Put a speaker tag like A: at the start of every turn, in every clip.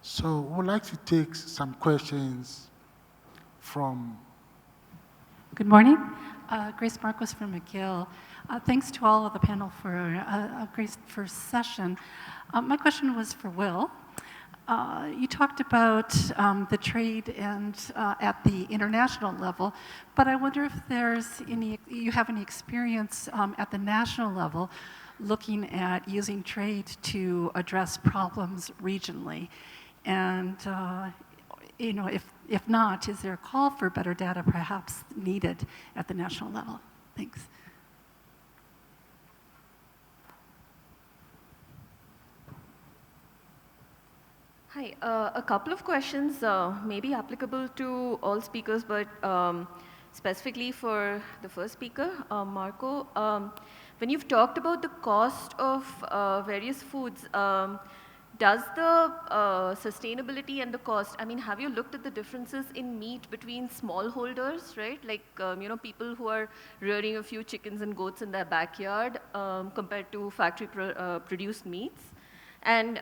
A: So we'd like to take some questions from...
B: Good morning. Grace Marcos from McGill. Thanks to all of the panel for a great first session. My question was for Will. You talked about the trade and at the international level, but I wonder if you have any experience at the national level looking at using trade to address problems regionally. And if not, is there a call for better data perhaps needed at the national level? Thanks.
C: Hi, a couple of questions, maybe applicable to all speakers, but specifically for the first speaker, Marco. When you've talked about the cost of various foods, does the sustainability and the cost, I mean, have you looked at the differences in meat between smallholders, right? Like, people who are rearing a few chickens and goats in their backyard compared to factory produced meats? And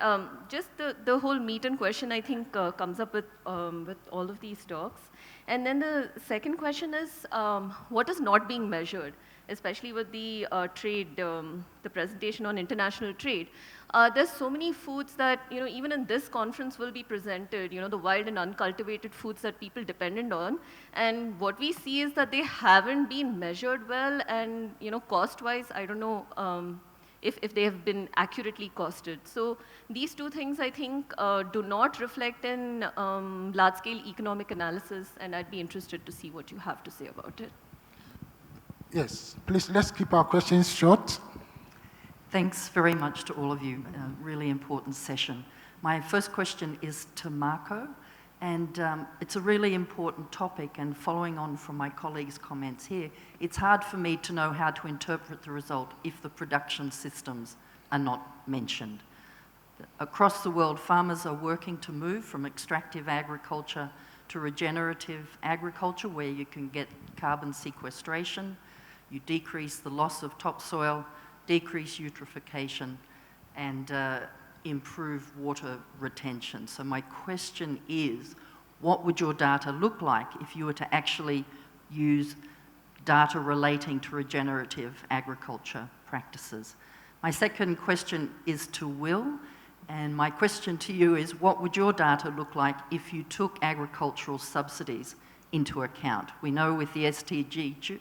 C: just the whole meat and question, I think, comes up with all of these talks. And then the second question is, what is not being measured, especially with the trade, the presentation on international trade? There's so many foods that, even in this conference will be presented, the wild and uncultivated foods that people dependent on. And what we see is that they haven't been measured well, and, cost-wise, I don't know, if they have been accurately costed. So these two things, I think, do not reflect in large-scale economic analysis, and I'd be interested to see what you have to say about it.
A: Yes, please, let's keep our questions short.
D: Thanks very much to all of you. A really important session. My first question is to Marco, and it's a really important topic, and following on from my colleagues' comments here, it's hard for me to know how to interpret the result if the production systems are not mentioned. Across the world, farmers are working to move from extractive agriculture to regenerative agriculture, where you can get carbon sequestration, you decrease the loss of topsoil, decrease eutrophication, and improve water retention. So my question is, what would your data look like if you were to actually use data relating to regenerative agriculture practices? My second question is to Will, and my question to you is, what would your data look like if you took agricultural subsidies into account? We know with the SDGs,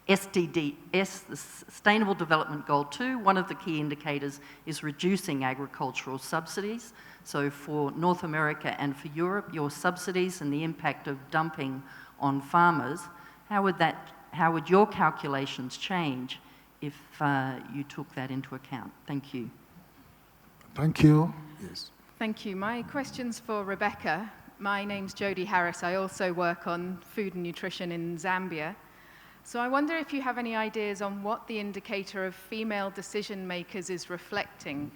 D: the Sustainable Development Goal 2, one of the key indicators is reducing agricultural subsidies. So for North America and for Europe, your subsidies and the impact of dumping on farmers, how would your calculations change if you took that into account? Thank you.
A: Thank you. Yes.
E: Thank you. My question's for Rebecca. My name's Jodie Harris. I also work on food and nutrition in Zambia. So I wonder if you have any ideas on what the indicator of female decision makers is reflecting.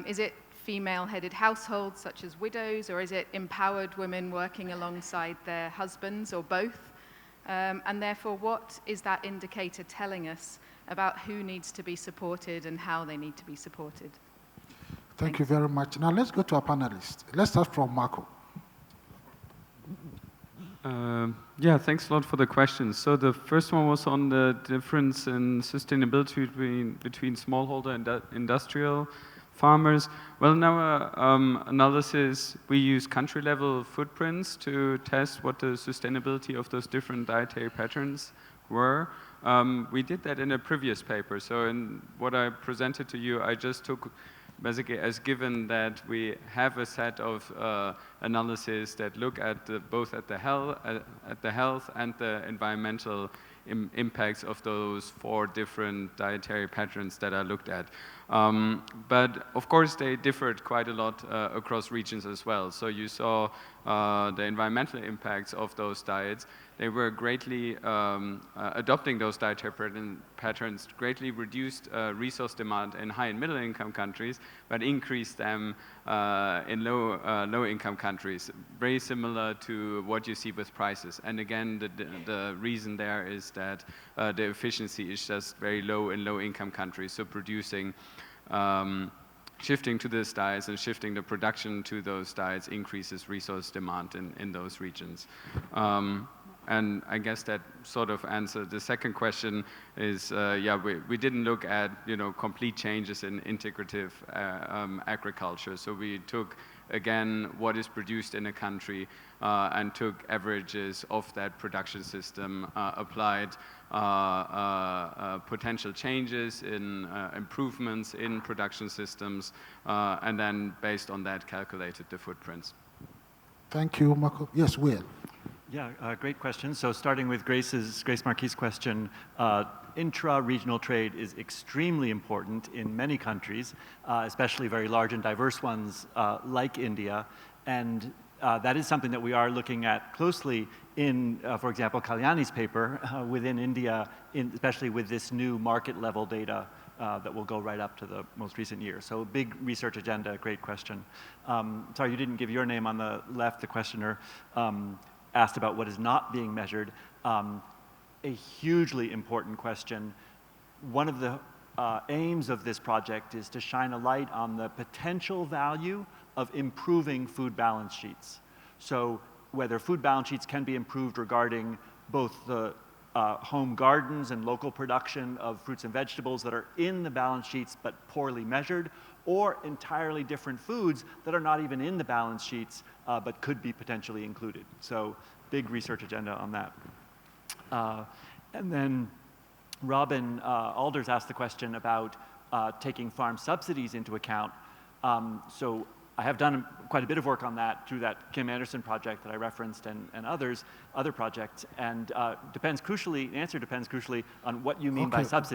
E: Is it female-headed households such as widows, or is it empowered women working alongside their husbands, or both? And therefore, what is that indicator telling us about who needs to be supported and how they need to be supported?
A: Thank you very much. Now let's go to our panelists. Let's start from Marco.
F: Yeah, thanks a lot for the questions. So the first one was on the difference in sustainability between smallholder and industrial farmers. Well, in our analysis, we use country-level footprints to test what the sustainability of those different dietary patterns were. We did that in a previous paper. So in what I presented to you, I just took basically as given that we have a set of analyses that look at both at the health and the environmental impacts of those 4 different dietary patterns that I looked at. But of course they differed quite a lot across regions as well. So you saw the environmental impacts of those diets. They were greatly adopting those dietary patterns, greatly reduced resource demand in high and middle income countries, but increased them in low income countries. Very similar to what you see with prices. And again, the reason there is that the efficiency is just very low in low income countries. So producing shifting to these diets and shifting the production to those diets increases resource demand in those regions. And I guess that sort of answered the second question is, yeah, we didn't look at, complete changes in integrative agriculture. So we took, again, what is produced in a country and took averages of that production system, applied potential changes in improvements in production systems, and then based on that calculated the footprints.
A: Thank you, Marco. Yes, Will.
G: Yeah, great question. So starting with Grace Marquis' question, intra-regional trade is extremely important in many countries, especially very large and diverse ones like India. And that is something that we are looking at closely in, for example, Kalyani's paper within India, especially with this new market level data that will go right up to the most recent year. So big research agenda, great question. Sorry, you didn't give your name on the left, the questioner. Asked about what is not being measured, a hugely important question. One of the aims of this project is to shine a light on the potential value of improving food balance sheets. So whether food balance sheets can be improved regarding both the home gardens and local production of fruits and vegetables that are in the balance sheets but poorly measured, or entirely different foods that are not even in the balance sheets but could be potentially included. So big research agenda on that. And then Robin Alders asked the question about taking farm subsidies into account. So I have done quite a bit of work on that through that Kim Anderson project that I referenced and other projects. And the answer depends crucially on what you mean by subsidy.